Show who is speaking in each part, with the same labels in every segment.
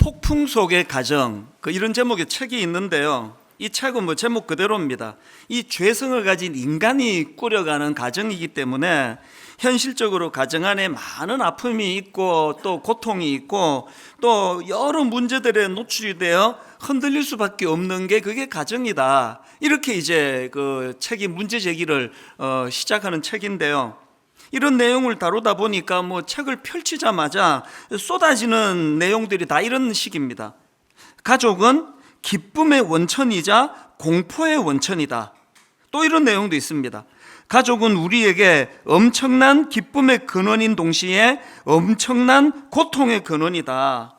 Speaker 1: 폭풍 속의 가정, 이런 제목의 책이 있는데요. 이 책은 제목 그대로입니다. 이 죄성을 가진 인간이 꾸려가는 가정이기 때문에 현실적으로 가정 안에 많은 아픔이 있고 또 고통이 있고 또 여러 문제들에 노출이 되어 흔들릴 수밖에 없는 게 그게 가정이다. 이렇게 이제 그 책이 문제 제기를 시작하는 책인데요. 이런 내용을 다루다 보니까 책을 펼치자마자 쏟아지는 내용들이 다 이런 식입니다. 가족은 기쁨의 원천이자 공포의 원천이다. 또 이런 내용도 있습니다. 가족은 우리에게 엄청난 기쁨의 근원인 동시에 엄청난 고통의 근원이다.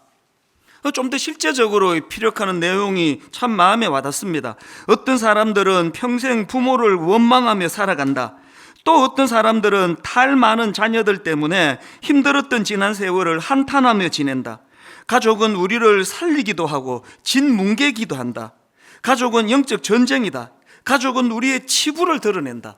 Speaker 1: 좀 더 실제적으로 피력하는 내용이 참 마음에 와닿습니다. 어떤 사람들은 평생 부모를 원망하며 살아간다. 또 어떤 사람들은 탈 많은 자녀들 때문에 힘들었던 지난 세월을 한탄하며 지낸다. 가족은 우리를 살리기도 하고 진뭉개기도 한다. 가족은 영적 전쟁이다. 가족은 우리의 치부를 드러낸다.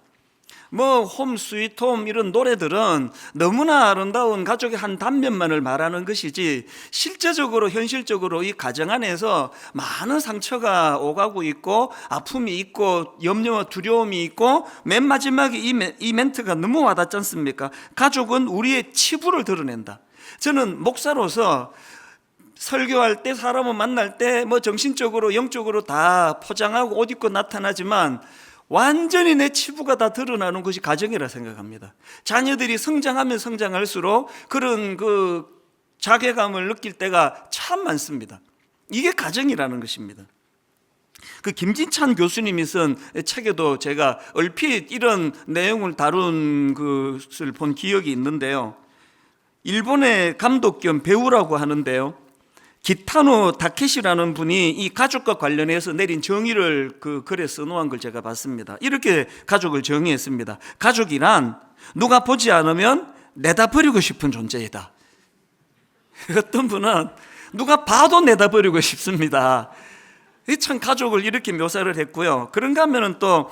Speaker 1: 홈 스위트 홈 이런 노래들은 너무나 아름다운 가족의 한 단면만을 말하는 것이지 실제적으로 현실적으로 이 가정 안에서 많은 상처가 오가고 있고 아픔이 있고 염려와 두려움이 있고 맨 마지막에 이 멘트가 너무 와닿지 않습니까? 가족은 우리의 치부를 드러낸다. 저는 목사로서 설교할 때 사람을 만날 때 정신적으로 영적으로 다 포장하고 옷 입고 나타나지만 완전히 내 치부가 다 드러나는 것이 가정이라 생각합니다. 자녀들이 성장하면 성장할수록 그런 자괴감을 느낄 때가 참 많습니다. 이게 가정이라는 것입니다. 김진찬 교수님이 쓴 책에도 제가 얼핏 이런 내용을 다룬 것을 본 기억이 있는데요. 일본의 감독 겸 배우라고 하는데요. 기타노 다케시라는 분이 이 가족과 관련해서 내린 정의를 글에 써놓은 걸 제가 봤습니다. 이렇게 가족을 정의했습니다. 가족이란 누가 보지 않으면 내다 버리고 싶은 존재이다. 어떤 분은 누가 봐도 내다 버리고 싶습니다. 참 가족을 이렇게 묘사를 했고요. 그런가 하면은 또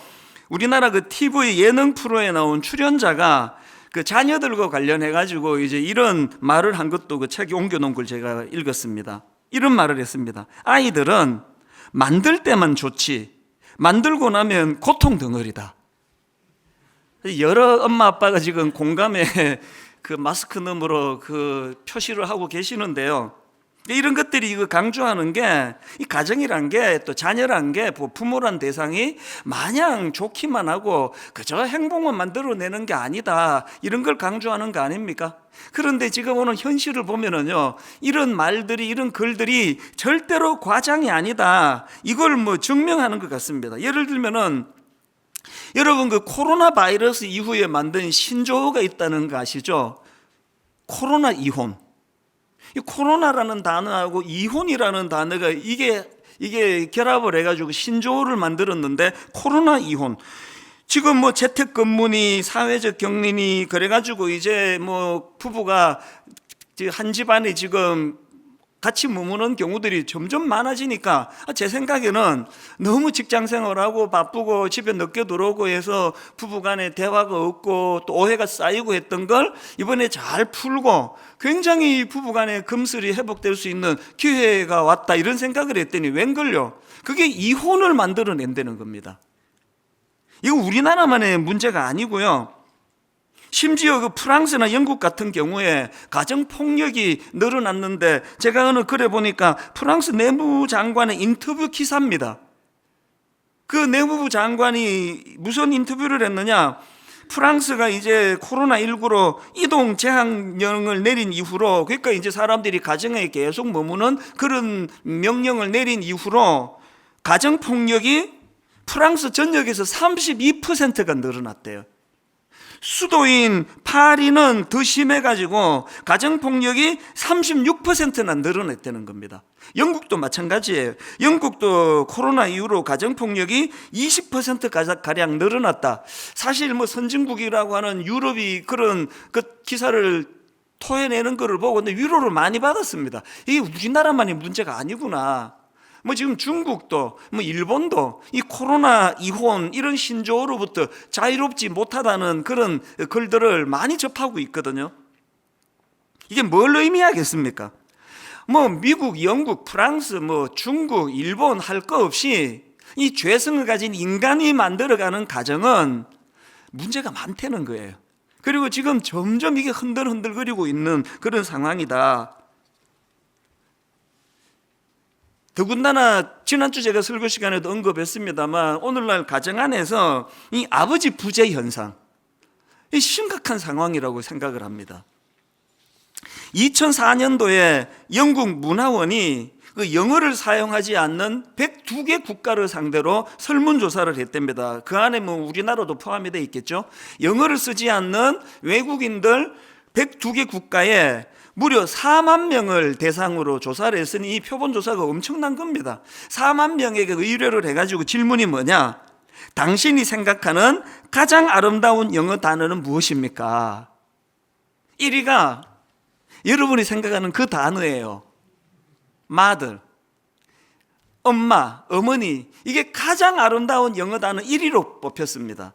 Speaker 1: 우리나라 TV 예능 프로에 나온 출연자가 자녀들과 관련해가지고 이제 이런 말을 한 것도 책에 옮겨놓은 걸 제가 읽었습니다. 이런 말을 했습니다. 아이들은 만들 때만 좋지, 만들고 나면 고통 덩어리다. 여러 엄마 아빠가 지금 공감의 마스크 너머로 표시를 하고 계시는데요. 이런 것들이 강조하는 게 이 가정이란 게 또 자녀란 게 부모란 대상이 마냥 좋기만 하고 그저 행복만 만들어내는 게 아니다. 이런 걸 강조하는 거 아닙니까? 그런데 지금 오늘 현실을 보면은요, 이런 말들이 이런 글들이 절대로 과장이 아니다. 이걸 증명하는 것 같습니다. 예를 들면은 여러분 코로나 바이러스 이후에 만든 신조어가 있다는 거 아시죠? 코로나 이혼. 이 코로나라는 단어하고 이혼이라는 단어가 이게 결합을 해가지고 신조어를 만들었는데 코로나 이혼. 지금 재택근무니 사회적 격리니 그래가지고 이제 부부가 한 집안에 지금 같이 머무는 경우들이 점점 많아지니까 제 생각에는 너무 직장 생활하고 바쁘고 집에 늦게 들어오고 해서 부부간에 대화가 없고 또 오해가 쌓이고 했던 걸 이번에 잘 풀고 굉장히 부부간의 금슬이 회복될 수 있는 기회가 왔다 이런 생각을 했더니 웬걸요? 그게 이혼을 만들어낸다는 겁니다. 이거 우리나라만의 문제가 아니고요. 심지어 프랑스나 영국 같은 경우에 가정폭력이 늘어났는데 제가 어느 글에 보니까 프랑스 내무장관의 인터뷰 기사입니다. 그 내무부 장관이 무슨 인터뷰를 했느냐? 프랑스가 이제 코로나19로 이동 제한령을 내린 이후로, 그러니까 이제 사람들이 가정에 계속 머무는 그런 명령을 내린 이후로 가정폭력이 프랑스 전역에서 32%가 늘어났대요. 수도인 파리는 더 심해가지고 가정폭력이 36%나 늘어났다는 겁니다. 영국도 마찬가지예요. 영국도 코로나 이후로 가정폭력이 20%가량 늘어났다. 사실 선진국이라고 하는 유럽이 그런 기사를 토해내는 것을 보고 근데 위로를 많이 받았습니다. 이게 우리나라만의 문제가 아니구나. 지금 중국도 일본도 이 코로나 이혼 이런 신조어로부터 자유롭지 못하다는 그런 글들을 많이 접하고 있거든요. 이게 뭘 의미하겠습니까? 뭐 미국, 영국, 프랑스, 뭐 중국, 일본 할 거 없이 이 죄성을 가진 인간이 만들어가는 가정은 문제가 많다는 거예요. 그리고 지금 점점 이게 흔들흔들거리고 있는 그런 상황이다. 더군다나 지난주 제가 설교 시간에도 언급했습니다만 오늘날 가정 안에서 이 아버지 부재 현상, 이 심각한 상황이라고 생각을 합니다. 2004년도에 영국 문화원이 그 영어를 사용하지 않는 102개 국가를 상대로 설문조사를 했답니다. 그 안에 뭐 우리나라도 포함이 되어 있겠죠. 영어를 쓰지 않는 외국인들 102개 국가에 무려 4만 명을 대상으로 조사를 했으니 이 표본조사가 엄청난 겁니다. 4만 명에게 의뢰를 해가지고 질문이 뭐냐? 당신이 생각하는 가장 아름다운 영어 단어는 무엇입니까? 1위가 여러분이 생각하는 그 단어예요. mother, 엄마, 어머니. 이게 가장 아름다운 영어 단어 1위로 뽑혔습니다.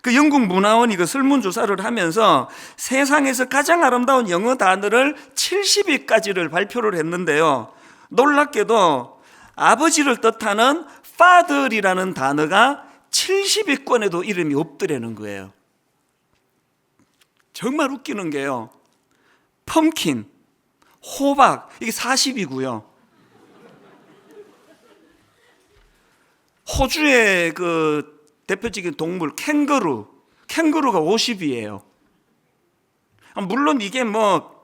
Speaker 1: 그 영국 문화원이 그 설문조사를 하면서 세상에서 가장 아름다운 영어 단어를 70위까지를 발표를 했는데요. 놀랍게도 아버지를 뜻하는 father이라는 단어가 70위권에도 이름이 없더라는 거예요. 정말 웃기는 게요. 펌킨, 호박, 이게 40이고요. 호주의 그 대표적인 동물 캥거루가 50이에요. 물론 이게 뭐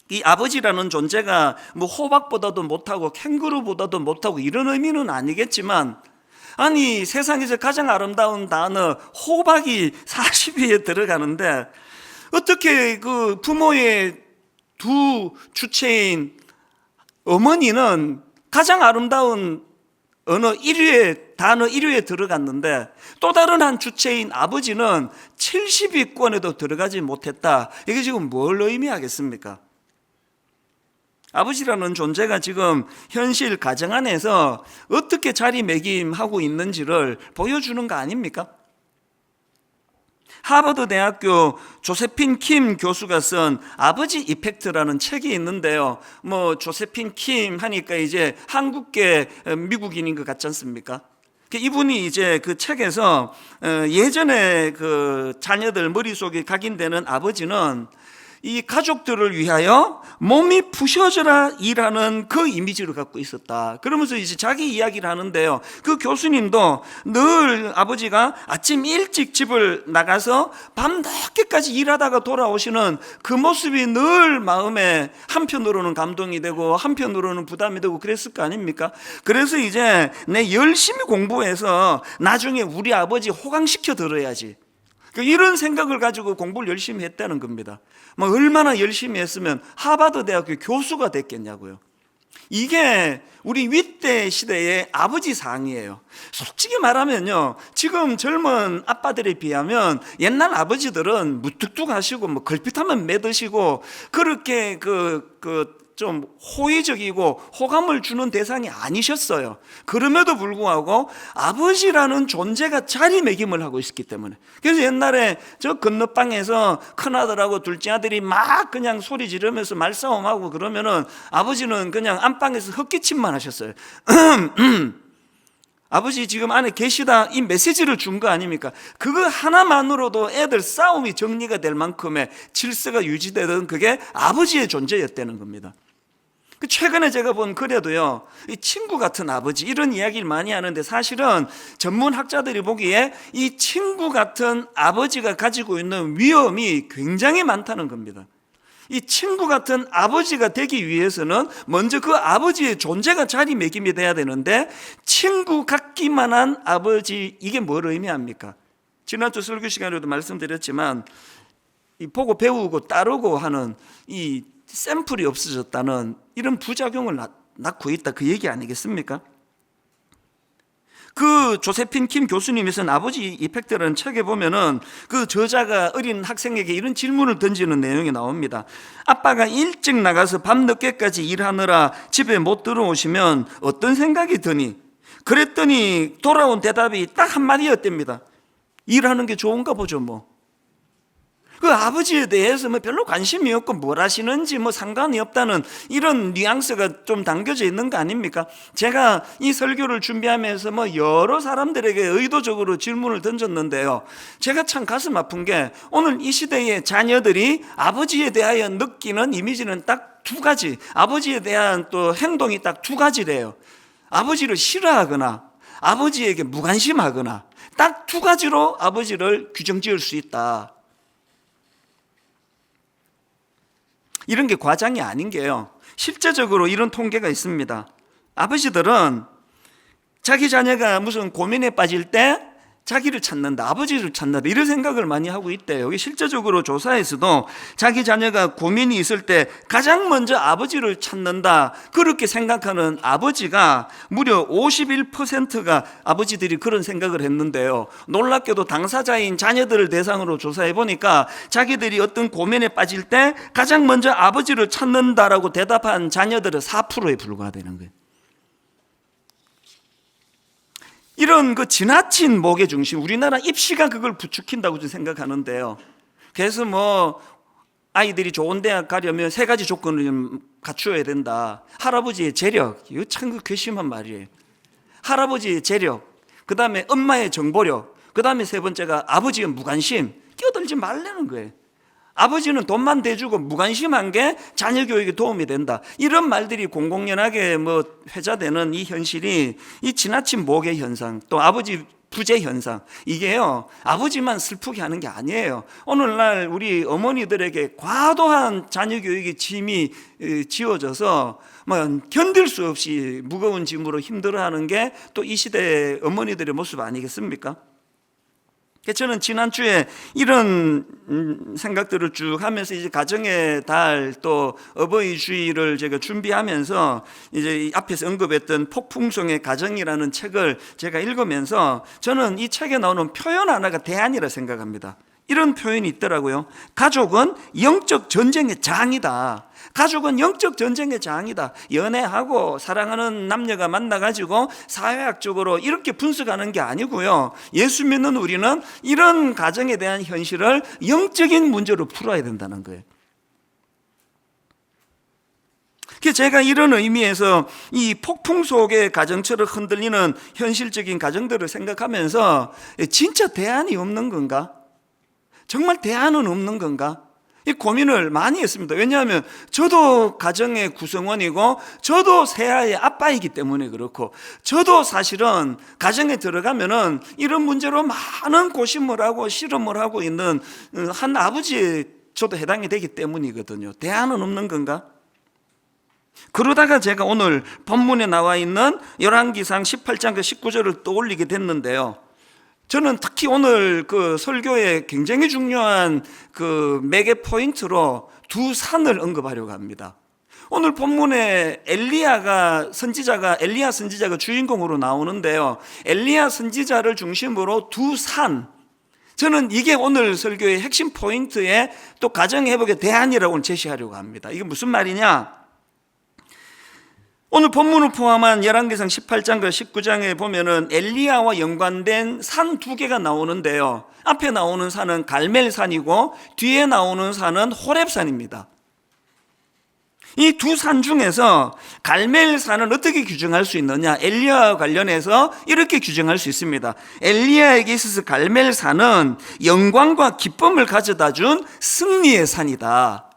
Speaker 1: 이 아버지라는 존재가 뭐 호박보다도 못하고 캥거루보다도 못하고 이런 의미는 아니겠지만, 아니 세상에서 가장 아름다운 단어 호박이 40위에 들어가는데 어떻게 그 부모의 두 주체인 어머니는 가장 아름다운 단어 1위에 들어갔는데 또 다른 한 주체인 아버지는 70위권에도 들어가지 못했다. 이게 지금 뭘 의미하겠습니까? 아버지라는 존재가 지금 현실 가정 안에서 어떻게 자리매김하고 있는지를 보여주는 거 아닙니까? 하버드 대학교 조세핀 킴 교수가 쓴 아버지 이펙트라는 책이 있는데요. 뭐 조세핀 킴 하니까 이제 한국계 미국인인 것 같지 않습니까? 이분이 이제 그 책에서 예전에 그 자녀들 머릿속에 각인되는 아버지는 이 가족들을 위하여 몸이 부셔져라 일하는 그 이미지를 갖고 있었다. 그러면서 이제 자기 이야기를 하는데요. 그 교수님도 늘 아버지가 아침 일찍 집을 나가서 밤늦게까지 일하다가 돌아오시는 그 모습이 늘 마음에 한편으로는 감동이 되고 한편으로는 부담이 되고 그랬을 거 아닙니까? 그래서 이제 내 열심히 공부해서 나중에 우리 아버지 호강시켜 들어야지. 이런 생각을 가지고 공부를 열심히 했다는 겁니다. 뭐 얼마나 열심히 했으면 하버드 대학교 교수가 됐겠냐고요. 이게 우리 윗대 시대의 아버지 상이에요. 솔직히 말하면요, 지금 젊은 아빠들에 비하면 옛날 아버지들은 무뚝뚝하시고 뭐 걸핏하면 매드시고 그렇게 좀 호의적이고 호감을 주는 대상이 아니셨어요. 그럼에도 불구하고 아버지라는 존재가 자리매김을 하고 있었기 때문에. 그래서 옛날에 저 건너방에서 큰아들하고 둘째 아들이 막 그냥 소리 지르면서 말싸움하고 그러면은 아버지는 그냥 안방에서 헛기침만 하셨어요. 아버지 지금 안에 계시다, 이 메시지를 준 거 아닙니까? 그거 하나만으로도 애들 싸움이 정리가 될 만큼의 질서가 유지되던 그게 아버지의 존재였다는 겁니다. 최근에 제가 본 글에도요, 이 친구 같은 아버지 이런 이야기를 많이 하는데 사실은 전문학자들이 보기에 이 친구 같은 아버지가 가지고 있는 위험이 굉장히 많다는 겁니다. 이 친구 같은 아버지가 되기 위해서는 먼저 그 아버지의 존재가 자리매김이 돼야 되는데, 친구 같기만 한 아버지, 이게 뭘 의미합니까? 지난주 설교 시간에도 말씀드렸지만 이 보고 배우고 따르고 하는 이 샘플이 없어졌다는 이런 부작용을 낳고 있다, 그 얘기 아니겠습니까? 그 조세핀 킴 교수님이 쓴 아버지 이펙트라는 책에 보면은 그 저자가 어린 학생에게 이런 질문을 던지는 내용이 나옵니다. 아빠가 일찍 나가서 밤늦게까지 일하느라 집에 못 들어오시면 어떤 생각이 드니? 그랬더니 돌아온 대답이 딱 한마디였답니다. 일하는 게 좋은가 보죠 뭐. 그 아버지에 대해서 뭐 별로 관심이 없고 뭘 하시는지 뭐 상관이 없다는 이런 뉘앙스가 좀 담겨져 있는 거 아닙니까? 제가 이 설교를 준비하면서 뭐 여러 사람들에게 의도적으로 질문을 던졌는데요, 제가 참 가슴 아픈 게 오늘 이 시대의 자녀들이 아버지에 대하여 느끼는 이미지는 딱 두 가지, 아버지에 대한 또 행동이 딱 두 가지래요. 아버지를 싫어하거나 아버지에게 무관심하거나, 딱 두 가지로 아버지를 규정 지을 수 있다. 이런 게 과장이 아닌 게요, 실제적으로 이런 통계가 있습니다. 아버지들은 자기 자녀가 무슨 고민에 빠질 때 자기를 찾는다, 아버지를 찾는다, 이런 생각을 많이 하고 있대요. 이게 실제적으로 조사에서도 자기 자녀가 고민이 있을 때 가장 먼저 아버지를 찾는다, 그렇게 생각하는 아버지가 무려 51%가 아버지들이 그런 생각을 했는데요, 놀랍게도 당사자인 자녀들을 대상으로 조사해 보니까 자기들이 어떤 고민에 빠질 때 가장 먼저 아버지를 찾는다라고 대답한 자녀들은 4%에 불과되는 거예요. 이런 그 지나친 목의 중심, 우리나라 입시가 그걸 부추긴다고 저는 생각하는데요. 그래서 뭐 아이들이 좋은 대학 가려면 세 가지 조건을 좀 갖추어야 된다. 할아버지의 재력, 이거 참 그 괘씸한 말이에요. 할아버지의 재력, 그 다음에 엄마의 정보력, 그 다음에 세 번째가 아버지의 무관심. 끼어들지 말라는 거예요. 아버지는 돈만 대주고 무관심한 게 자녀 교육에 도움이 된다, 이런 말들이 공공연하게 뭐 회자되는 이 현실이, 이 지나친 목의 현상, 또 아버지 부재 현상, 이게요 아버지만 슬프게 하는 게 아니에요. 오늘날 우리 어머니들에게 과도한 자녀 교육의 짐이 지어져서 뭐 견딜 수 없이 무거운 짐으로 힘들어하는 게 또 이 시대의 어머니들의 모습 아니겠습니까? 저는 지난주에 이런 생각들을 쭉 하면서 이제 가정의 달, 또 어버이 주일을 제가 준비하면서 이제 앞에서 언급했던 폭풍성의 가정이라는 책을 제가 읽으면서 저는 이 책에 나오는 표현 하나가 대안이라 생각합니다. 이런 표현이 있더라고요. 가족은 영적 전쟁의 장이다. 가족은 영적 전쟁의 장이다. 연애하고 사랑하는 남녀가 만나가지고 사회학적으로 이렇게 분석하는 게 아니고요, 예수 믿는 우리는 이런 가정에 대한 현실을 영적인 문제로 풀어야 된다는 거예요. 제가 이런 의미에서 이 폭풍 속의 가정처럼 흔들리는 현실적인 가정들을 생각하면서 진짜 대안이 없는 건가? 정말 대안은 없는 건가? 이 고민을 많이 했습니다. 왜냐하면 저도 가정의 구성원이고 저도 새아이의 아빠이기 때문에 그렇고, 저도 사실은 가정에 들어가면은 이런 문제로 많은 고심을 하고 실험을 하고 있는 한 아버지에 저도 해당이 되기 때문이거든요. 대안은 없는 건가? 그러다가 제가 오늘 본문에 나와 있는 열왕기상 18장 19절을 떠올리게 됐는데요, 저는 특히 오늘 그 설교에 굉장히 중요한 그 매개 포인트로 두 산을 언급하려고 합니다. 오늘 본문에 엘리야 선지자가 주인공으로 나오는데요, 엘리야 선지자를 중심으로 두 산, 저는 이게 오늘 설교의 핵심 포인트에 또 가정회복의 대안이라고 제시하려고 합니다. 이게 무슨 말이냐? 오늘 본문을 포함한 열왕기상 18장과 19장에 보면은 엘리야와 연관된 산 두 개가 나오는데요, 앞에 나오는 산은 갈멜산이고 뒤에 나오는 산은 호렙산입니다. 이 두 산 중에서 갈멜산을 어떻게 규정할 수 있느냐? 엘리야와 관련해서 이렇게 규정할 수 있습니다. 엘리야에게 있어서 갈멜산은 영광과 기쁨을 가져다 준 승리의 산이다.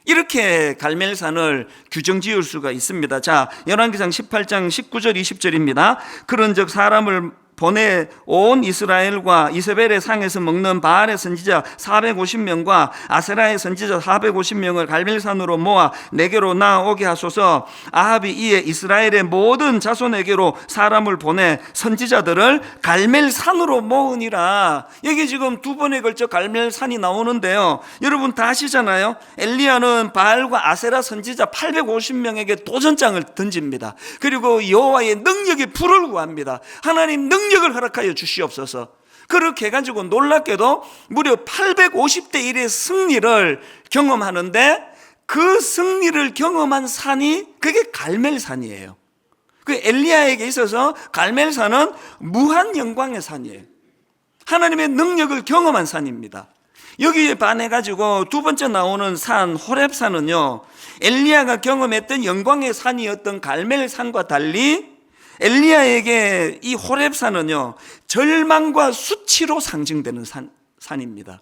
Speaker 1: 이렇게 갈멜산을 규정 지을 수가 있습니다. 자, 열왕기상 18장 19절 20절입니다. 그런즉 사람을 보내 온 이스라엘과 이세벨의 상에서 먹는 바알의 선지자 450명과 아세라의 선지자 450명을 갈멜산으로 모아 내게로 나오게 하소서. 아합이 이에 이스라엘의 모든 자손에게로 사람을 보내 선지자들을 갈멜산으로 모으니라. 여기 지금 두 번에 걸쳐 갈멜산이 나오는데요, 여러분 다 아시잖아요. 엘리야는 바알과 아세라 선지자 850명에게 도전장을 던집니다. 그리고 여호와의 능력의 불을 구합니다. 하나님 능력을 허락하여 주시옵소서. 그렇게 해가지고 놀랍게도 무려 850대 1의 승리를 경험하는데, 그 승리를 경험한 산이 그게 갈멜산이에요. 그 엘리야에게 있어서 갈멜산은 무한 영광의 산이에요. 하나님의 능력을 경험한 산입니다. 여기에 반해가지고 두 번째 나오는 산 호렙산은요, 엘리야가 경험했던 영광의 산이었던 갈멜산과 달리 엘리야에게 이 호렙산은요, 절망과 수치로 상징되는 산입니다.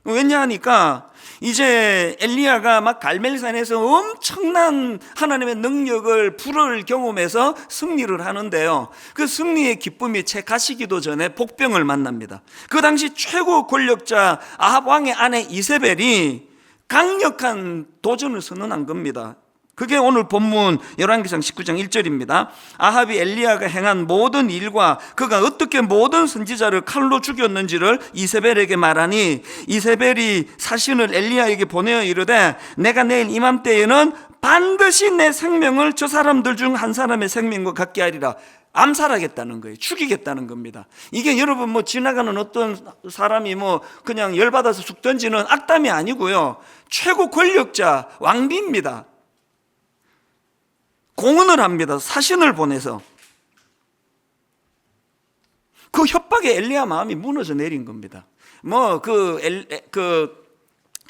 Speaker 1: 왜냐하니까 이제 엘리야가 막 갈멜산에서 엄청난 하나님의 능력을, 불을 경험해서 승리를 하는데요, 그 승리의 기쁨이 채 가시기도 전에 복병을 만납니다. 그 당시 최고 권력자 아합 왕의 아내 이세벨이 강력한 도전을 선언한 겁니다. 그게 오늘 본문 열왕기상 19장 1절입니다. 아합이 엘리야가 행한 모든 일과 그가 어떻게 모든 선지자를 칼로 죽였는지를 이세벨에게 말하니, 이세벨이 사신을 엘리야에게 보내어 이르되 내가 내일 이맘때에는 반드시 내 생명을 저 사람들 중 한 사람의 생명과 같게 하리라. 암살하겠다는 거예요. 죽이겠다는 겁니다. 이게 여러분 뭐 지나가는 어떤 사람이 뭐 그냥 열받아서 쑥 던지는 악담이 아니고요, 최고 권력자 왕비입니다. 공언을 합니다. 사신을 보내서. 그 협박에 엘리야 마음이 무너져 내린 겁니다. 뭐 그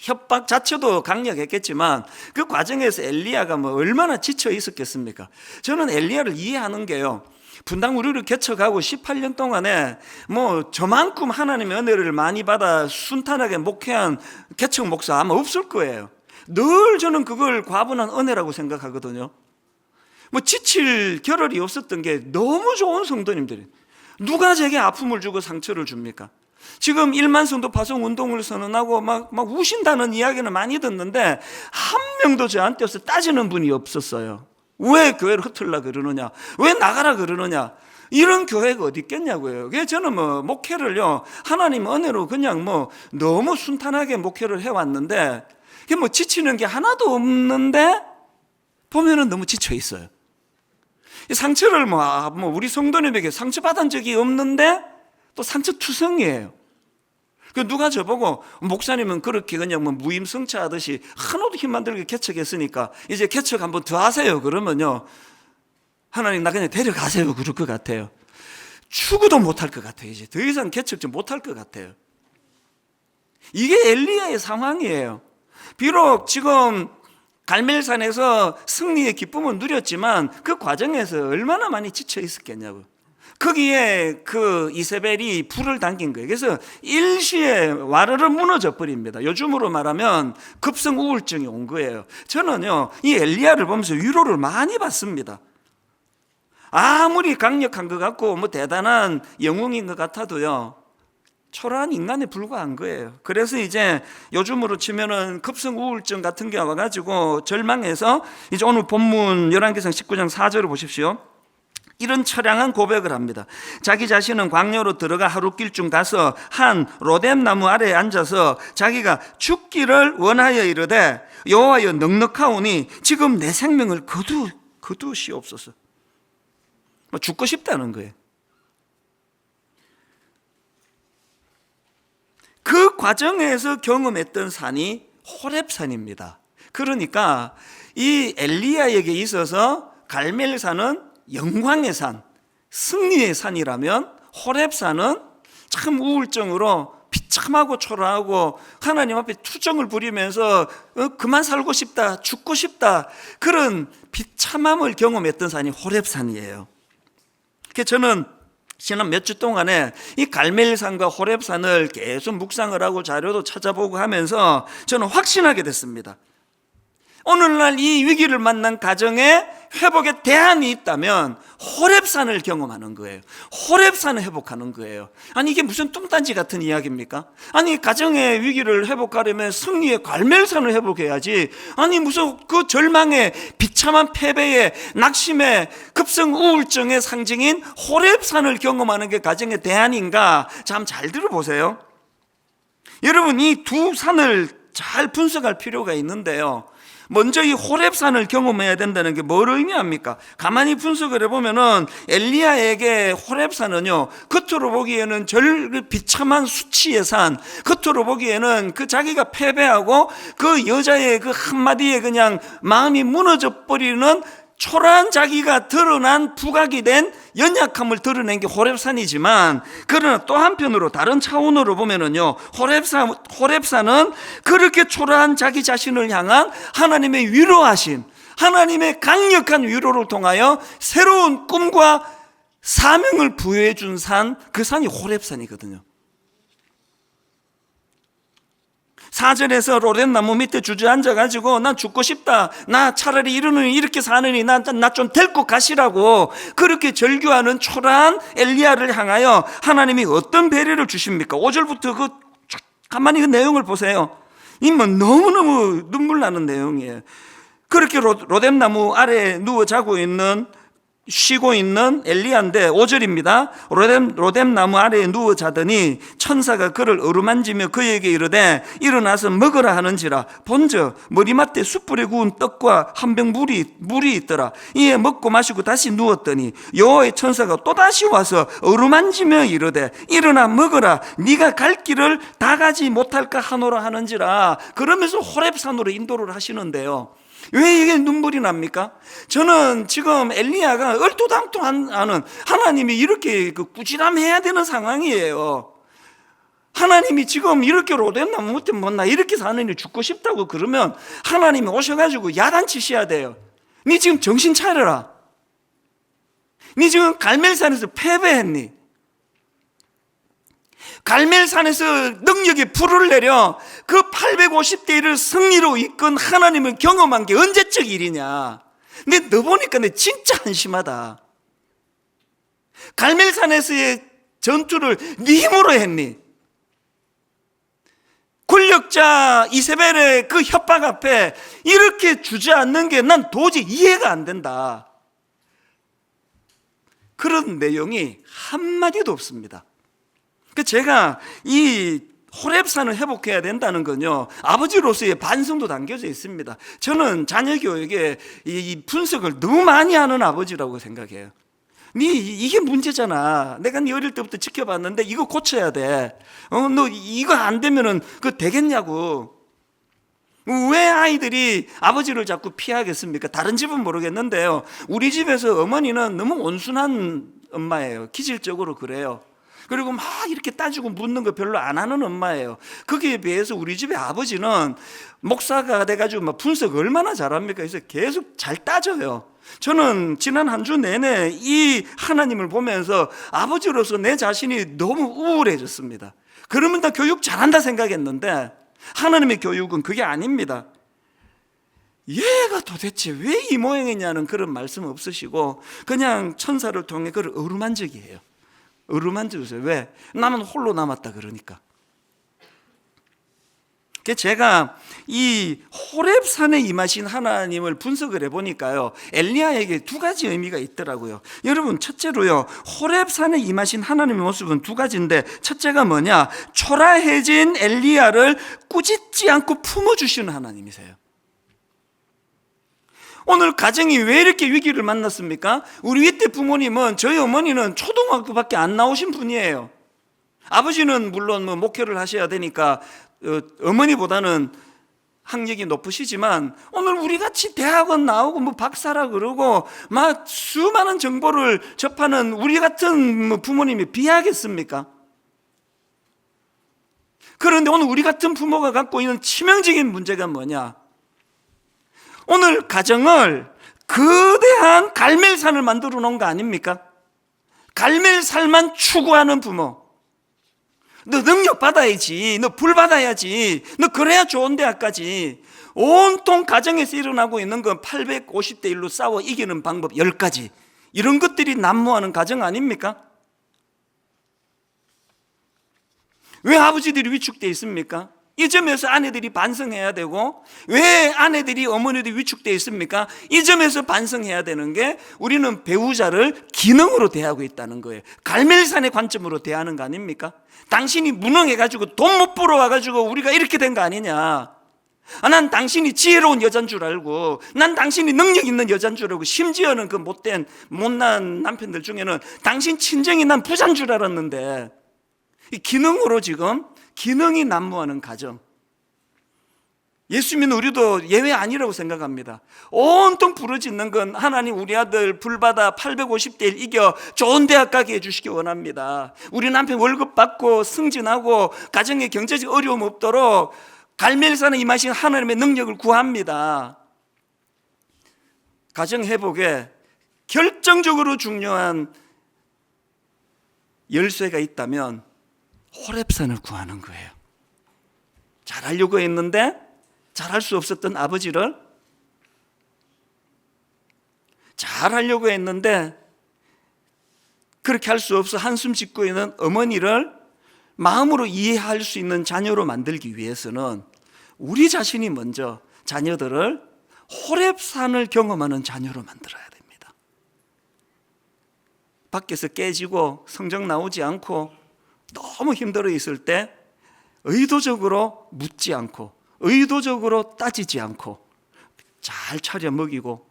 Speaker 1: 협박 자체도 강력했겠지만 그 과정에서 엘리야가 뭐 얼마나 지쳐 있었겠습니까? 저는 엘리야를 이해하는 게요, 분당 우리를 개척하고 18년 동안에 뭐 저만큼 하나님의 은혜를 많이 받아 순탄하게 목회한 개척 목사 아마 없을 거예요. 늘 저는 그걸 과분한 은혜라고 생각하거든요. 뭐 지칠 겨를이 없었던 게 너무 좋은 성도님들이, 누가 제게 아픔을 주고 상처를 줍니까? 지금 1만 성도 파송 운동을 선언하고 막 우신다는 이야기는 많이 듣는데 한 명도 저한테 없어 따지는 분이 없었어요. 왜 교회를 흩으려 그러느냐, 왜 나가라 그러느냐, 이런 교회가 어디 있겠냐고요. 그래서 저는 뭐 목회를요, 하나님 은혜로 그냥 뭐 너무 순탄하게 목회를 해왔는데, 그게 뭐 지치는 게 하나도 없는데 보면은 너무 지쳐 있어요. 상처를 뭐 우리 성도님에게 상처받은 적이 없는데 또 상처투성이에요. 누가 저보고 목사님은 그렇게 그냥 뭐 무임승차하듯이 하나도 힘 안 들게 개척했으니까 이제 개척 한번 더 하세요 그러면요, 하나님 나 그냥 데려가세요 그럴 것 같아요. 추구도 못할 것 같아요. 이제 더 이상 개척 좀 못할 것 같아요. 이게 엘리야의 상황이에요. 비록 지금 갈멜산에서 승리의 기쁨을 누렸지만 그 과정에서 얼마나 많이 지쳐 있었겠냐고. 거기에 그 이세벨이 불을 당긴 거예요. 그래서 일시에 와르르 무너져 버립니다. 요즘으로 말하면 급성 우울증이 온 거예요. 저는요, 이 엘리야를 보면서 위로를 많이 받습니다. 아무리 강력한 것 같고 뭐 대단한 영웅인 것 같아도요, 초라한 인간에 불과한 거예요. 그래서 이제 요즘으로 치면은 급성 우울증 같은 게 와가지고 절망해서 이제 오늘 본문 열왕기상 19장 4절을 보십시오. 이런 처량한 고백을 합니다. 자기 자신은 광야로 들어가 하룻길 중 가서 한 로뎀 나무 아래에 앉아서 자기가 죽기를 원하여 이르되 여호와여 넉넉하오니 지금 내 생명을 거두시옵소서. 죽고 싶다는 거예요. 그 과정에서 경험했던 산이 호렙산입니다. 그러니까 이 엘리야에게 있어서 갈멜산은 영광의 산, 승리의 산이라면 호렙산은 참 우울증으로 비참하고 초라하고 하나님 앞에 투정을 부리면서 그만 살고 싶다, 죽고 싶다, 그런 비참함을 경험했던 산이 호렙산이에요. 그래서 저는 지난 몇 주 동안에 이 갈멜산과 호렙산을 계속 묵상을 하고 자료도 찾아보고 하면서 저는 확신하게 됐습니다. 오늘날 이 위기를 만난 가정에 회복의 대안이 있다면 호렙산을 경험하는 거예요. 호렙산을 회복하는 거예요. 아니 이게 무슨 뚱딴지 같은 이야기입니까? 아니 가정의 위기를 회복하려면 승리의 갈멜산을 회복해야지, 아니 무슨 그 절망의 비참한 패배의 낙심의 급성 우울증의 상징인 호렙산을 경험하는 게 가정의 대안인가? 참 잘 들어보세요. 여러분, 이 두 산을 잘 분석할 필요가 있는데요, 먼저 이 호렙산을 경험해야 된다는 게 뭘 의미합니까? 가만히 분석을 해보면은 엘리야에게 호렙산은요, 겉으로 보기에는 비참한 수치의 산, 겉으로 보기에는 그 자기가 패배하고 그 여자의 그 한마디에 그냥 마음이 무너져 버리는 초라한 자기가 드러난 부각이 된 연약함을 드러낸 게 호렙산이지만, 그러나 또 한편으로 다른 차원으로 보면은요, 호렙산은 그렇게 초라한 자기 자신을 향한 하나님의 위로하심, 하나님의 강력한 위로를 통하여 새로운 꿈과 사명을 부여해 준 산, 그 산이 호렙산이거든요. 4절에서 로뎀나무 밑에 주저앉아가지고 난 죽고 싶다, 나 차라리 이렇게 사느니 나 좀 데리고 가시라고 그렇게 절규하는 초라한 엘리야를 향하여 하나님이 어떤 배려를 주십니까? 5절부터 가만히 그 내용을 보세요. 이면 너무너무 눈물 나는 내용이에요. 그렇게 로뎀나무 아래에 누워 자고 있는, 쉬고 있는 엘리야인데 5절입니다. 로뎀나무 아래에 누워 자더니 천사가 그를 어루만지며 그에게 이르되 일어나서 먹으라 하는지라. 본저 머리맡에 숯불에 구운 떡과 한 병 물이 있더라. 이에 먹고 마시고 다시 누웠더니 여호와의 천사가 또다시 와서 어루만지며 이르되 일어나 먹으라, 네가 갈 길을 다 가지 못할까 하노라 하는지라. 그러면서 호렙산으로 인도를 하시는데요, 왜 이게 눈물이 납니까? 저는 지금 엘리야가 얼토당토하는, 하나님이 이렇게 꾸지람해야 되는 상황이에요. 하나님이 지금 이렇게 로뎀나무 밑에 못나 이렇게 사느니 죽고 싶다고 그러면 하나님이 오셔가지고 야단치셔야 돼요. 니 지금 정신 차려라. 니 지금 갈멜산에서 패배했니? 갈멜산에서 능력의 불을 내려 그 850대 1을 승리로 이끈 하나님을 경험한 게 언제적 일이냐. 근데 너 보니까 내 진짜 한심하다. 갈멜산에서의 전투를 네 힘으로 했니? 권력자 이세벨의 그 협박 앞에 이렇게 주저앉는 게 난 도저히 이해가 안 된다. 그런 내용이 한마디도 없습니다. 제가 이 호렙산을 회복해야 된다는 건요, 아버지로서의 반성도 담겨져 있습니다. 저는 자녀 교육에 이 분석을 너무 많이 하는 아버지라고 생각해요. 이게 문제잖아. 내가 네 어릴 때부터 지켜봤는데 이거 고쳐야 돼. 너 이거 안 되면은 그거 되겠냐고. 왜 아이들이 아버지를 자꾸 피하겠습니까? 다른 집은 모르겠는데요, 우리 집에서 어머니는 너무 온순한 엄마예요. 기질적으로 그래요. 그리고 막 이렇게 따지고 묻는 거 별로 안 하는 엄마예요. 거기에 비해서 우리 집의 아버지는 목사가 돼가지고 막 분석 얼마나 잘합니까? 그래서 계속 잘 따져요. 저는 지난 한 주 내내 이 하나님을 보면서 아버지로서 내 자신이 너무 우울해졌습니다. 그러면 다 교육 잘한다 생각했는데 하나님의 교육은 그게 아닙니다. 얘가 도대체 왜 이 모양이냐는 그런 말씀 없으시고 그냥 천사를 통해 그를 어루만지기해요. 어루만져주세요. 왜? 나는 홀로 남았다 그러니까. 제가 이 호렙산에 임하신 하나님을 분석을 해보니까요, 엘리야에게 두 가지 의미가 있더라고요. 여러분, 첫째로요, 호렙산에 임하신 하나님의 모습은 두 가지인데, 첫째가 뭐냐? 초라해진 엘리야를 꾸짖지 않고 품어주시는 하나님이세요. 오늘 가정이 왜 이렇게 위기를 만났습니까? 우리 윗대 부모님은, 저희 어머니는 초등학교밖에 안 나오신 분이에요. 아버지는 물론 목회를 하셔야 되니까 어머니보다는 학력이 높으시지만 오늘 우리 같이 대학원 나오고 박사라 그러고 막 수많은 정보를 접하는 우리 같은 부모님이 비하겠습니까? 그런데 오늘 우리 같은 부모가 갖고 있는 치명적인 문제가 뭐냐? 오늘 가정을 거대한 갈멜산을 만들어 놓은 거 아닙니까? 갈멜산만 추구하는 부모. 너 능력 받아야지, 너 불 받아야지, 너 그래야 좋은 대학까지. 온통 가정에서 일어나고 있는 건 850대 1로 싸워 이기는 방법 10가지, 이런 것들이 난무하는 가정 아닙니까? 왜 아버지들이 위축되어 있습니까? 이 점에서 아내들이 반성해야 되고, 왜 아내들이 어머니들이 위축되어 있습니까? 이 점에서 반성해야 되는 게, 우리는 배우자를 기능으로 대하고 있다는 거예요. 갈멜산의 관점으로 대하는 거 아닙니까? 당신이 무능해가지고 돈 못 벌어와가지고 우리가 이렇게 된 거 아니냐. 난 당신이 지혜로운 여잔 줄 알고, 난 당신이 능력 있는 여잔 줄 알고, 심지어는 그 못난 남편들 중에는 당신 친정이 난 부자인 줄 알았는데, 이 기능으로 지금 기능이 난무하는 가정. 예수 믿는 우리도 예외 아니라고 생각합니다. 온통 부르짖는 건 하나님 우리 아들 불받아 850대 1 이겨 좋은 대학 가게 해주시기 원합니다. 우리 남편 월급 받고 승진하고 가정에 경제적 어려움 없도록 갈멜산에 임하신 하나님의 능력을 구합니다. 가정 회복에 결정적으로 중요한 열쇠가 있다면 호렙산을 구하는 거예요. 잘하려고 했는데 잘할 수 없었던 아버지를 잘하려고 했는데 그렇게 할 수 없어 한숨 짓고 있는 어머니를 마음으로 이해할 수 있는 자녀로 만들기 위해서는 우리 자신이 먼저 자녀들을 호렙산을 경험하는 자녀로 만들어야 됩니다. 밖에서 깨지고 성적 나오지 않고 너무 힘들어 있을 때 의도적으로 묻지 않고 의도적으로 따지지 않고 잘 차려 먹이고,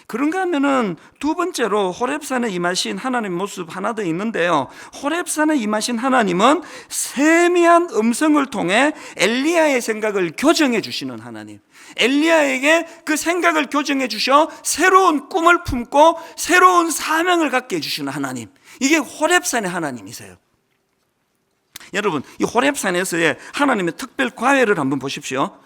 Speaker 1: 그런가 하면은 두 번째로 호렙산에 임하신 하나님 모습 하나 더 있는데요. 호렙산에 임하신 하나님은 세미한 음성을 통해 엘리야의 생각을 교정해 주시는 하나님. 엘리야에게 그 생각을 교정해 주셔 새로운 꿈을 품고 새로운 사명을 갖게 해주시는 하나님. 이게 호렙산의 하나님이세요. 여러분, 이 호렙산에서의 하나님의 특별 과외를 한번 보십시오.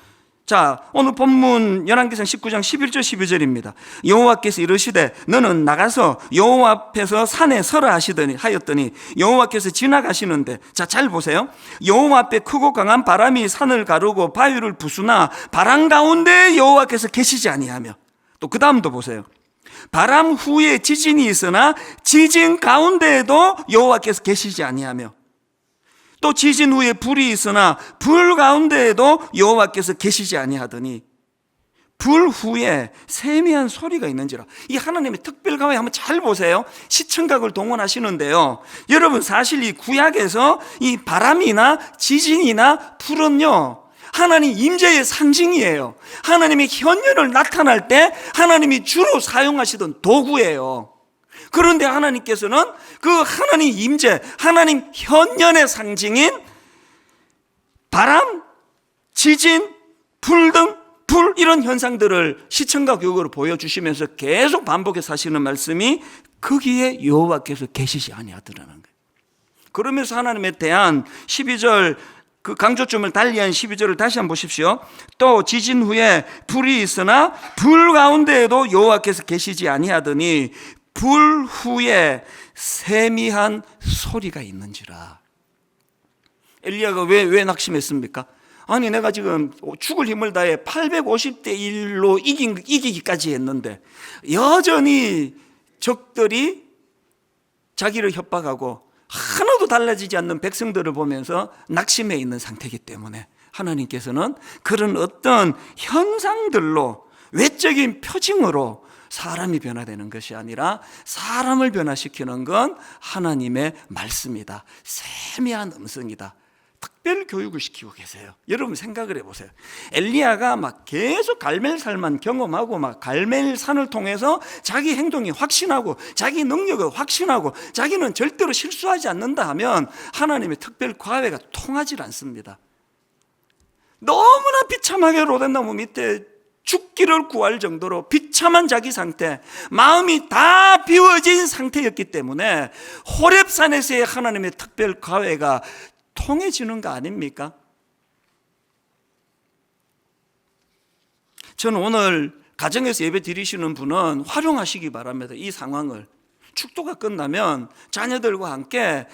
Speaker 1: 자, 오늘 본문 열왕기상 19장 11절 12절입니다. 여호와께서 이르시되 너는 나가서 여호와 앞에서 산에 서라 하였더니 여호와께서 지나가시는데, 자, 잘 보세요. 여호와 앞에 크고 강한 바람이 산을 가르고 바위를 부수나 바람 가운데 여호와께서 계시지 아니하며, 또 그 다음도 보세요. 바람 후에 지진이 있으나 지진 가운데에도 여호와께서 계시지 아니하며, 또 지진 후에 불이 있으나 불 가운데에도 여호와께서 계시지 아니하더니 불 후에 세미한 소리가 있는지라. 이 하나님의 특별 가외 한번 잘 보세요. 시청각을 동원하시는데요. 여러분, 사실 이 구약에서 이 바람이나 지진이나 불은요, 하나님 임재의 상징이에요. 하나님의 현현을 나타날 때 하나님이 주로 사용하시던 도구예요. 그런데 하나님께서는 그 하나님 임재, 하나님 현현의 상징인 바람, 지진, 불 등 불 이런 현상들을 시청각 교육으로 보여주시면서 계속 반복해서 하시는 말씀이 거기에 여호와께서 계시지 아니하더라는 거예요. 그러면서 하나님에 대한 12절 그 강조점을 달리한 12절을 다시 한번 보십시오. 또 지진 후에 불이 있으나 불 가운데에도 여호와께서 계시지 아니하더니 불 후에 세미한 소리가 있는지라. 엘리야가 왜 낙심했습니까? 아니, 내가 지금 죽을 힘을 다해 850대 1로 이기기까지 했는데 여전히 적들이 자기를 협박하고 하나도 달라지지 않는 백성들을 보면서 낙심해 있는 상태이기 때문에 하나님께서는 그런 어떤 현상들로, 외적인 표징으로 사람이 변화되는 것이 아니라 사람을 변화시키는 건 하나님의 말씀이다, 세미한 음성이다, 특별 교육을 시키고 계세요. 여러분 생각을 해보세요. 엘리야가 막 계속 갈멜산만 경험하고 막 갈멜산을 통해서 자기 행동이 확신하고 자기 능력을 확신하고 자기는 절대로 실수하지 않는다 하면 하나님의 특별 과외가 통하지 않습니다. 너무나 비참하게 로덴나무 밑에 죽기를 구할 정도로 비참한 자기 상태, 마음이 다 비워진 상태였기 때문에 호렙산에서의 하나님의 특별 과외가 통해지는 거 아닙니까? 저는 오늘 가정에서 예배 드리시는 분은 활용하시기 바랍니다. 이 상황을. 축도가 끝나면 자녀들과 함께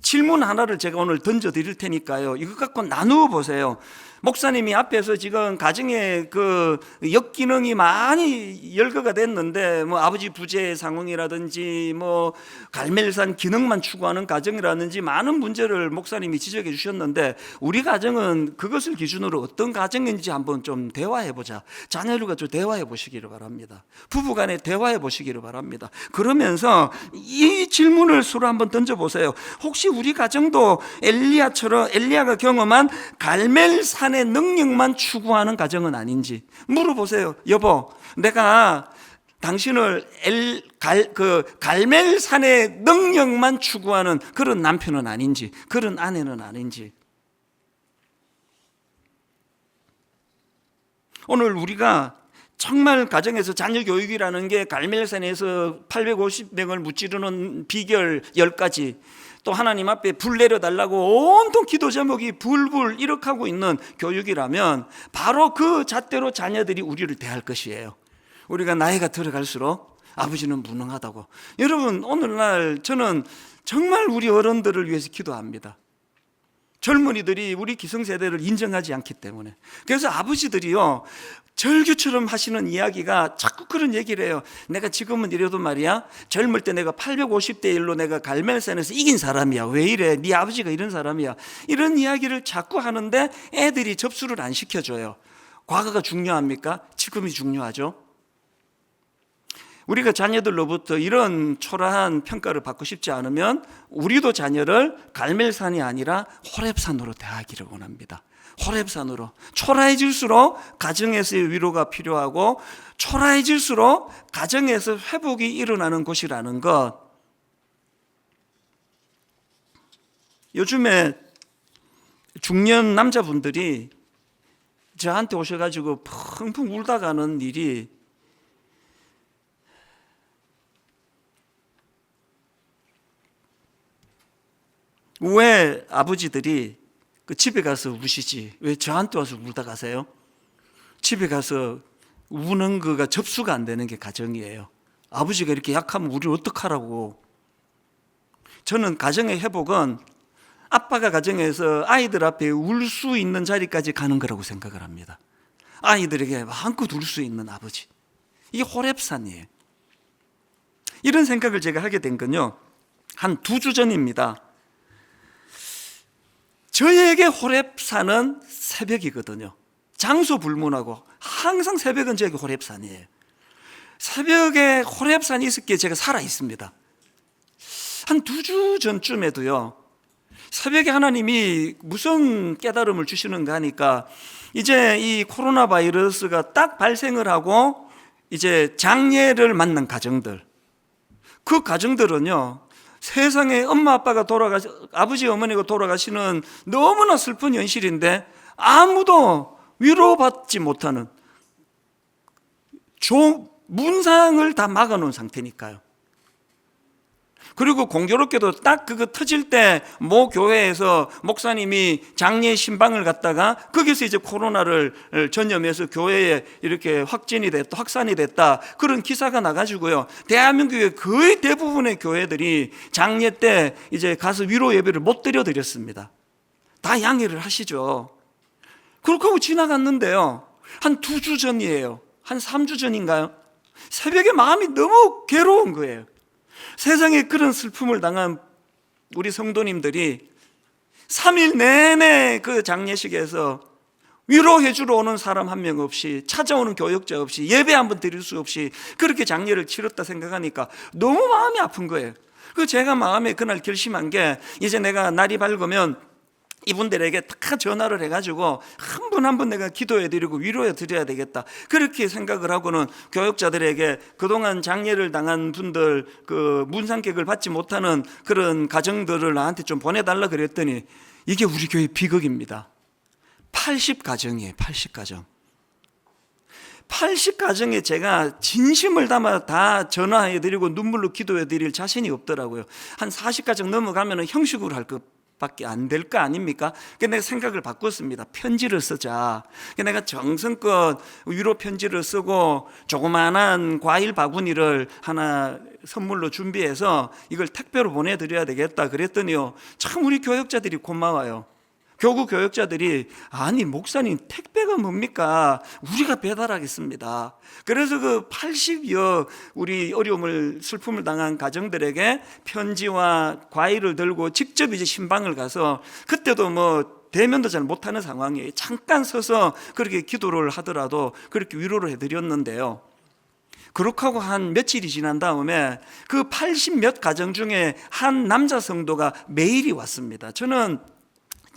Speaker 1: 질문 하나를 제가 오늘 던져 드릴 테니까요, 이거 갖고 나누어 보세요. 목사님이 앞에서 지금 가정의 그 역기능이 많이 열거가 됐는데, 뭐 아버지 부재 상황이라든지 뭐 갈멜산 기능만 추구하는 가정이라든지 많은 문제를 목사님이 지적해 주셨는데, 우리 가정은 그것을 기준으로 어떤 가정인지 한번 좀 대화해 보자. 자녀들과 좀 대화해 보시기를 바랍니다. 부부간에 대화해 보시기를 바랍니다. 그러면서 이 질문을 서로 한번 던져 보세요. 혹시 우리 가정도 엘리야처럼, 엘리야가 경험한 갈멜산의 능력만 추구하는 가정은 아닌지 물어보세요. 여보, 내가 당신을 갈멜산의 능력만 추구하는 그런 남편은 아닌지, 그런 아내는 아닌지. 오늘 우리가 정말 가정에서 자녀 교육이라는 게 갈멜산에서 850명을 무찌르는 비결 10가지, 또 하나님 앞에 불 내려달라고 온통 기도 제목이 불불 이렇게 있는 교육이라면 바로 그 잣대로 자녀들이 우리를 대할 것이에요. 우리가 나이가 들어갈수록 아버지는 무능하다고. 여러분, 오늘날 저는 정말 우리 어른들을 위해서 기도합니다. 젊은이들이 우리 기성세대를 인정하지 않기 때문에. 그래서 아버지들이요, 절규처럼 하시는 이야기가 자꾸 그런 얘기를 해요. 내가 지금은 이래도 말이야, 젊을 때 내가 850대 1로 내가 갈멜산에서 이긴 사람이야. 왜 이래? 네 아버지가 이런 사람이야. 이런 이야기를 자꾸 하는데 애들이 접수를 안 시켜줘요. 과거가 중요합니까? 지금이 중요하죠. 우리가 자녀들로부터 이런 초라한 평가를 받고 싶지 않으면 우리도 자녀를 갈멜산이 아니라 호렙산으로 대하기를 원합니다. 호렙산으로. 초라해질수록 가정에서의 위로가 필요하고, 초라해질수록 가정에서 회복이 일어나는 곳이라는 것. 요즘에 중년 남자분들이 저한테 오셔가지고 펑펑 울다 가는 일이, 왜 아버지들이 그 집에 가서 우시지 왜 저한테 와서 울다 가세요? 집에 가서 우는 거가 접수가 안 되는 게 가정이에요. 아버지가 이렇게 약하면 우리를 어떡하라고. 저는 가정의 회복은 아빠가 가정에서 아이들 앞에 울 수 있는 자리까지 가는 거라고 생각을 합니다. 아이들에게 마음껏 울 수 있는 아버지, 이게 호렙산이에요. 이런 생각을 제가 하게 된 건요, 한 2주 전입니다. 저에게 호렙산은 새벽이거든요. 장소 불문하고 항상 새벽은 저에게 호렙산이에요. 새벽에 호렙산이 있을 게 제가 살아 있습니다. 한 2주 전쯤에도요, 새벽에 하나님이 무슨 깨달음을 주시는가 하니까, 이제 이 코로나 바이러스가 딱 발생을 하고 이제 장례를 맞는 가정들, 그 가정들은요, 세상에 엄마 아빠가 아버지 어머니가 돌아가시는 너무나 슬픈 현실인데 아무도 위로받지 못하는, 문상을 다 막아놓은 상태니까요. 그리고 공교롭게도 딱 그거 터질 때 모 교회에서 목사님이 장례 신방을 갖다가 거기서 이제 코로나를 전염해서 교회에 이렇게 확진이 됐다, 확산이 됐다, 그런 기사가 나가지고요, 대한민국의 거의 대부분의 교회들이 장례 때 이제 가서 위로 예배를 못 드렸습니다. 다 양해를 하시죠. 그렇게 하고 지나갔는데요, 한 2주 전이에요. 한 3주 전인가요? 새벽에 마음이 너무 괴로운 거예요. 세상에 그런 슬픔을 당한 우리 성도님들이 3일 내내 그 장례식에서 위로해 주러 오는 사람 한 명 없이, 찾아오는 교역자 없이, 예배 한번 드릴 수 없이 그렇게 장례를 치렀다 생각하니까 너무 마음이 아픈 거예요. 그 제가 마음에 그날 결심한 게, 이제 내가 날이 밝으면 이분들에게 다 전화를 해가지고 한 분 한 분 내가 기도해드리고 위로해드려야 되겠다, 그렇게 생각을 하고는 교역자들에게 그동안 장례를 당한 분들, 그 문상객을 받지 못하는 그런 가정들을 나한테 좀 보내달라 그랬더니, 이게 우리 교회 비극입니다. 80가정이에요. 80가정. 80가정에 제가 진심을 담아 다 전화해드리고 눈물로 기도해드릴 자신이 없더라고요. 한 40가정 넘어가면 형식으로 할 것밖에 안 될 거 아닙니까? 그래서 내가 생각을 바꿨습니다. 편지를 쓰자. 내가 정성껏 위로 편지를 쓰고 조그마한 과일 바구니를 하나 선물로 준비해서 이걸 택배로 보내드려야 되겠다 그랬더니요, 참 우리 교역자들이 고마워요. 교구 교역자들이, 아니 목사님 택배가 뭡니까? 우리가 배달하겠습니다. 그래서 그 80여 우리 어려움을, 슬픔을 당한 가정들에게 편지와 과일을 들고 직접 이제 신방을 가서, 그때도 뭐 대면도 잘 못하는 상황이에요. 잠깐 서서 그렇게 기도를 하더라도 그렇게 위로를 해드렸는데요, 그렇게 하고 한 며칠이 지난 다음에 그 80몇 가정 중에 한 남자 성도가 메일이 왔습니다. 저는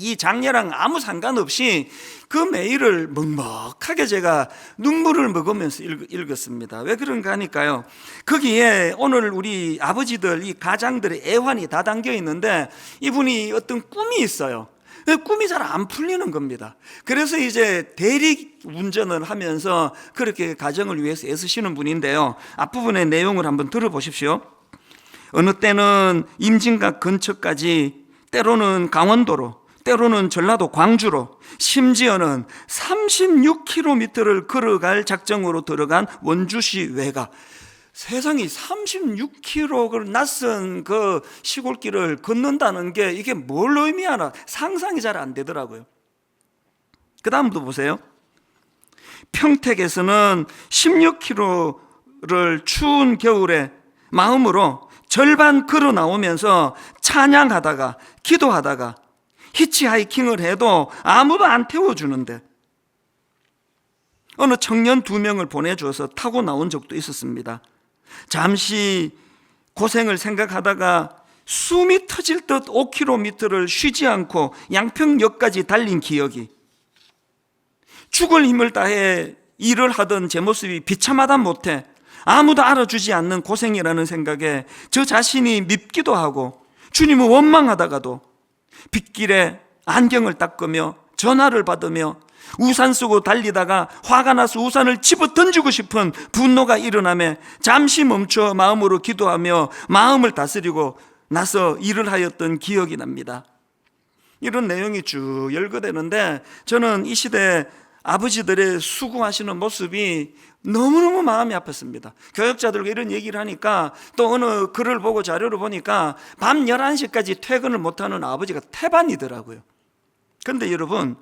Speaker 1: 이 장례랑 아무 상관없이 그 메일을 먹먹하게 제가 눈물을 머금으면서 읽었습니다. 왜 그런가 하니까요, 거기에 오늘 우리 아버지들, 이 가장들의 애환이 다 담겨 있는데, 이분이 어떤 꿈이 있어요. 꿈이 잘 안 풀리는 겁니다. 그래서 이제 대리 운전을 하면서 그렇게 가정을 위해서 애쓰시는 분인데요. 앞부분의 내용을 한번 들어보십시오. 어느 때는 임진각 근처까지, 때로는 강원도로, 때로는 전라도 광주로, 심지어는 36km를 걸어갈 작정으로 들어간 원주시 외곽. 세상이 36km 낯선 그 시골길을 걷는다는 게 이게 뭘 의미하나 상상이 잘 안 되더라고요. 그 다음도 보세요. 평택에서는 16km를 추운 겨울에 마음으로 절반 걸어 나오면서 찬양하다가 기도하다가 히치하이킹을 해도 아무도 안 태워주는데 어느 청년 2명을 보내줘서 타고 나온 적도 있었습니다. 잠시 고생을 생각하다가 숨이 터질 듯 5km를 쉬지 않고 양평역까지 달린 기억이, 죽을 힘을 다해 일을 하던 제 모습이 비참하다 못해 아무도 알아주지 않는 고생이라는 생각에 저 자신이 밉기도 하고 주님을 원망하다가도 빗길에 안경을 닦으며 전화를 받으며 우산 쓰고 달리다가 화가 나서 우산을 집어 던지고 싶은 분노가 일어나며 잠시 멈춰 마음으로 기도하며 마음을 다스리고 나서 일을 하였던 기억이 납니다. 이런 내용이 쭉 열거되는데 저는 이 시대 아버지들의 수고하시는 모습이 너무너무 마음이 아팠습니다. 교역자들과 이런 얘기를 하니까 또 어느 글을 보고 자료를 보니까 밤 11시까지 퇴근을 못하는 아버지가 태반이더라고요. 그런데 여러분,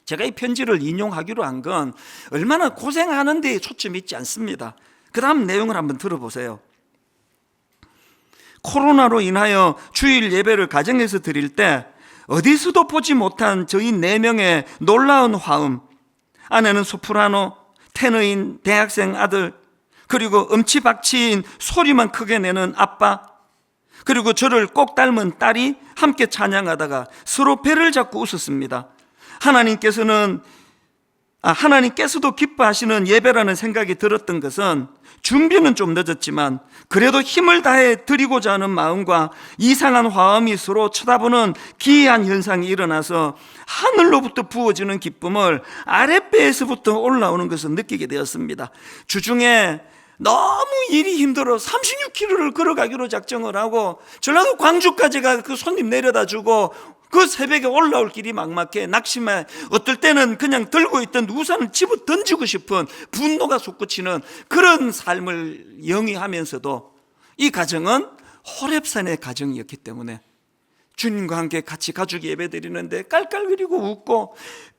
Speaker 1: 제가 이 편지를 인용하기로 한 건 얼마나 고생하는 데에 초점이 있지 않습니다. 그 다음 내용을 한번 들어보세요. 코로나로 인하여 주일 예배를 가정에서 드릴 때 어디서도 보지 못한 저희 4명의 놀라운 화음, 아내는 소프라노, 테너인 대학생 아들, 그리고 엄치박치인 소리만 크게 내는 아빠, 그리고 저를 꼭 닮은 딸이 함께 찬양하다가 서로 배를 잡고 웃었습니다. 하나님께서도 기뻐하시는 예배라는 생각이 들었던 것은 준비는 좀 늦었지만 그래도 힘을 다해 드리고자 하는 마음과 이상한 화음이 서로 쳐다보는 기이한 현상이 일어나서 하늘로부터 부어지는 기쁨을 아랫배에서부터 올라오는 것을 느끼게 되었습니다. 주중에 너무 일이 힘들어 36km를 걸어가기로 작정을 하고 전라도 광주까지가 그 손님 내려다 주고 그 새벽에 올라올 길이 막막해 낙심해 어떨 때는 그냥 들고 있던 우산을 집어 던지고 싶은 분노가 솟구치는 그런 삶을 영위하면서도 이 가정은 호렙산의 가정이었기 때문에 주님과 함께 같이 가족 예배 드리는데 깔깔거리고 웃고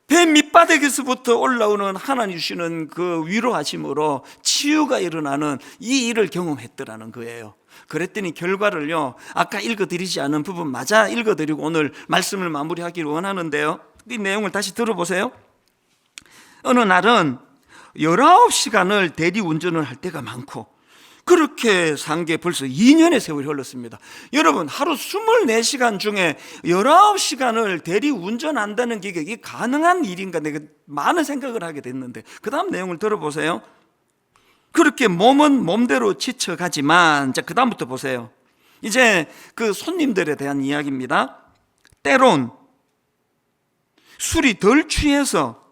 Speaker 1: 배 밑바닥에서부터 올라오는 하나님 주시는 그 위로하심으로 치유가 일어나는 이 일을 경험했더라는 거예요. 그랬더니 결과를요, 아까 읽어드리지 않은 부분 마저 읽어드리고 오늘 말씀을 마무리하기를 원하는데요, 이 내용을 다시 들어보세요. 어느 날은 19시간을 대리운전을 할 때가 많고 그렇게 산 게 벌써 2년의 세월이 흘렀습니다. 여러분, 하루 24시간 중에 19시간을 대리운전한다는 게 이게 가능한 일인가, 내가 많은 생각을 하게 됐는데 그 다음 내용을 들어보세요. 그렇게 몸은 몸대로 지쳐가지만, 자, 그 다음부터 보세요. 이제 그 손님들에 대한 이야기입니다. 때론 술이 덜 취해서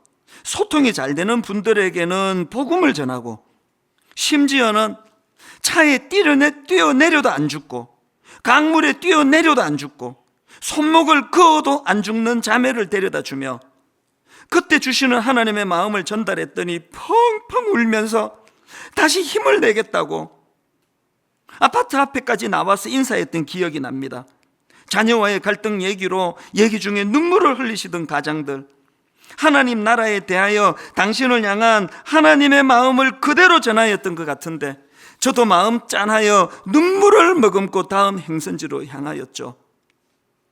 Speaker 1: 소통이 잘 되는 분들에게는 복음을 전하고, 심지어는 차에 뛰어내려도 안 죽고 강물에 뛰어내려도 안 죽고 손목을 그어도 안 죽는 자매를 데려다 주며 그때 주시는 하나님의 마음을 전달했더니 펑펑 울면서 다시 힘을 내겠다고 아파트 앞에까지 나와서 인사했던 기억이 납니다. 자녀와의 갈등 얘기 중에 눈물을 흘리시던 가장들, 하나님 나라에 대하여 당신을 향한 하나님의 마음을 그대로 전하였던 것 같은데 저도 마음 짠하여 눈물을 머금고 다음 행선지로 향하였죠.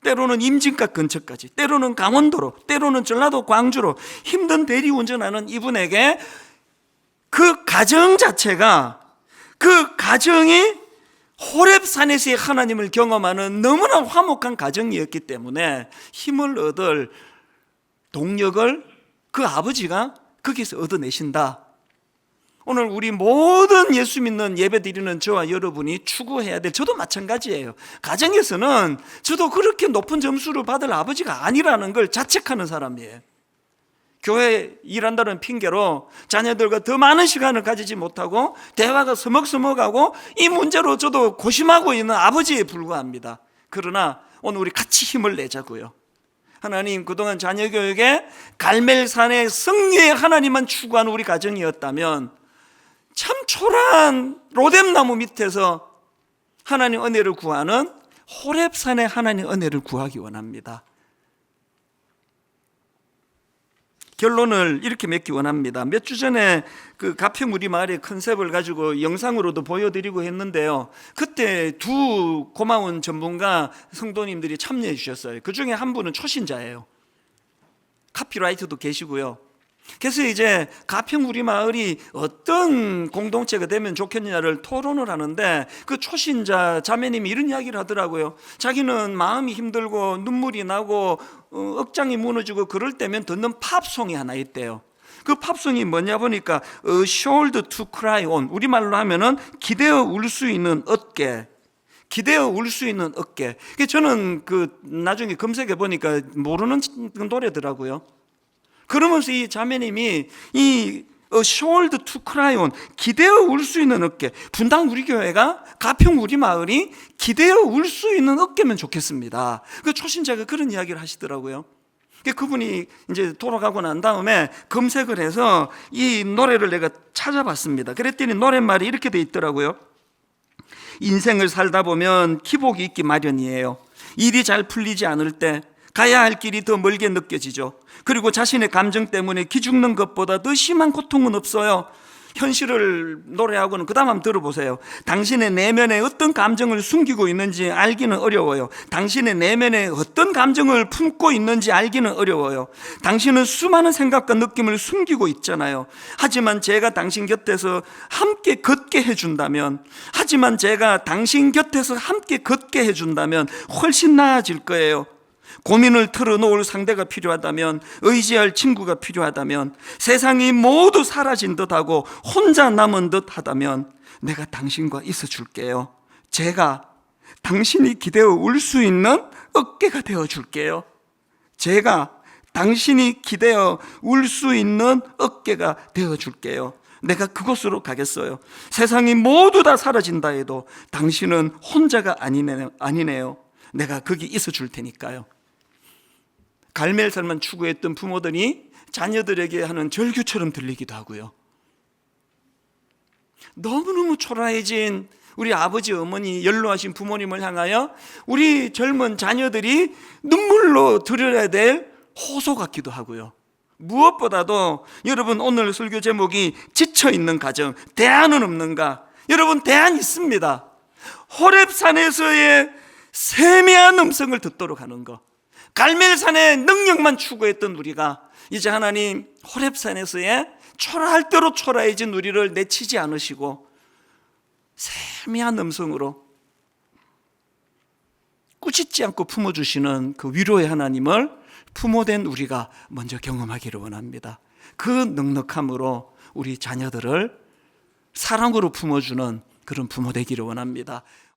Speaker 1: 때로는 임진각 근처까지, 때로는 강원도로, 때로는 전라도 광주로 힘든 대리운전하는 이분에게 그 가정 자체가, 그 가정이 호렙산에서의 하나님을 경험하는 너무나 화목한 가정이었기 때문에 힘을 얻을 동력을 그 아버지가 거기서 얻어내신다. 오늘 우리 모든 예수 믿는 예배 드리는 저와 여러분이 추구해야 될, 저도 마찬가지예요. 가정에서는 저도 그렇게 높은 점수를 받을 아버지가 아니라는 걸 자책하는 사람이에요. 교회 일한다는 핑계로 자녀들과 더 많은 시간을 가지지 못하고 대화가 서먹서먹하고 이 문제로 저도 고심하고 있는 아버지에 불과합니다. 그러나 오늘 우리 같이 힘을 내자고요. 하나님, 그동안 자녀 교육에 갈멜산의 승리의 하나님만 추구한 우리 가정이었다면 참 초라한 로뎀나무 밑에서 하나님 은혜를 구하는 호렙산의 하나님 은혜를 구하기 원합니다. 결론을 이렇게 맺기 원합니다. 몇 주 전에 그 가평 우리 마을의 컨셉을 가지고 영상으로도 보여드리고 했는데요, 그때 두 고마운 전문가 성도님들이 참여해 주셨어요. 그 중에 한 분은 초신자예요. 카피라이터도 계시고요. 그래서 이제 가평 우리 마을이 어떤 공동체가 되면 좋겠느냐를 토론을 하는데, 그 초신자 자매님이 이런 이야기를 하더라고요. 자기는 마음이 힘들고 눈물이 나고 억장이 무너지고 그럴 때면 듣는 팝송이 하나 있대요. 그 팝송이 뭐냐 보니까 A Shoulder to Cry On, 우리말로 하면은 기대어 울 수 있는 어깨, 기대어 울 수 있는 어깨. 저는 그 나중에 검색해 보니까 모르는 노래더라고요. 그러면서 이 자매님이 이 shoulder to cry on, 기대어 울 수 있는 어깨, 분당 우리 교회가, 가평 우리 마을이 기대어 울 수 있는 어깨면 좋겠습니다. 그 초신자가 그런 이야기를 하시더라고요. 그분이 이제 돌아가고 난 다음에 검색을 해서 이 노래를 내가 찾아봤습니다. 그랬더니 노랫말이 이렇게 돼 있더라고요. 인생을 살다 보면 기복이 있기 마련이에요. 일이 잘 풀리지 않을 때 가야 할 길이 더 멀게 느껴지죠. 그리고 자신의 감정 때문에 기죽는 것보다 더 심한 고통은 없어요. 현실을 노래하고는 그 다음 한번 들어보세요. 당신의 내면에 어떤 감정을 숨기고 있는지 알기는 어려워요. 당신의 내면에 어떤 감정을 품고 있는지 알기는 어려워요. 당신은 수많은 생각과 느낌을 숨기고 있잖아요. 하지만 제가 당신 곁에서 함께 걷게 해준다면, 하지만 제가 당신 곁에서 함께 걷게 해준다면 훨씬 나아질 거예요. 고민을 털어놓을 상대가 필요하다면, 의지할 친구가 필요하다면, 세상이 모두 사라진 듯하고 혼자 남은 듯하다면 내가 당신과 있어 줄게요. 제가 당신이 기대어 울 수 있는 어깨가 되어 줄게요. 제가 당신이 기대어 울 수 있는 어깨가 되어 줄게요. 내가 그곳으로 가겠어요. 세상이 모두 다 사라진다 해도 당신은 혼자가 아니네요. 내가 거기 있어 줄 테니까요. 갈멜산만 추구했던 부모들이 자녀들에게 하는 절규처럼 들리기도 하고요. 너무너무 초라해진 우리 아버지, 어머니, 연로하신 부모님을 향하여 우리 젊은 자녀들이 눈물로 드려야 될 호소 같기도 하고요. 무엇보다도 여러분, 오늘 설교 제목이 지쳐있는 가정, 대안은 없는가? 여러분, 대안 있습니다. 호렙산에서의 세미한 음성을 듣도록 하는 것. 갈멜산의 능력만 추구했던 우리가 이제 하나님 호렙산에서의 초라할 대로 초라해진 우리를 내치지 않으시고 세미한 음성으로 꾸짖지 않고 품어주시는 그 위로의 하나님을 부모된 우리가 먼저 경험하기를 원합니다. 그 넉넉함으로 우리 자녀들을 사랑으로 품어주는 그런 부모 되기를 원합니다.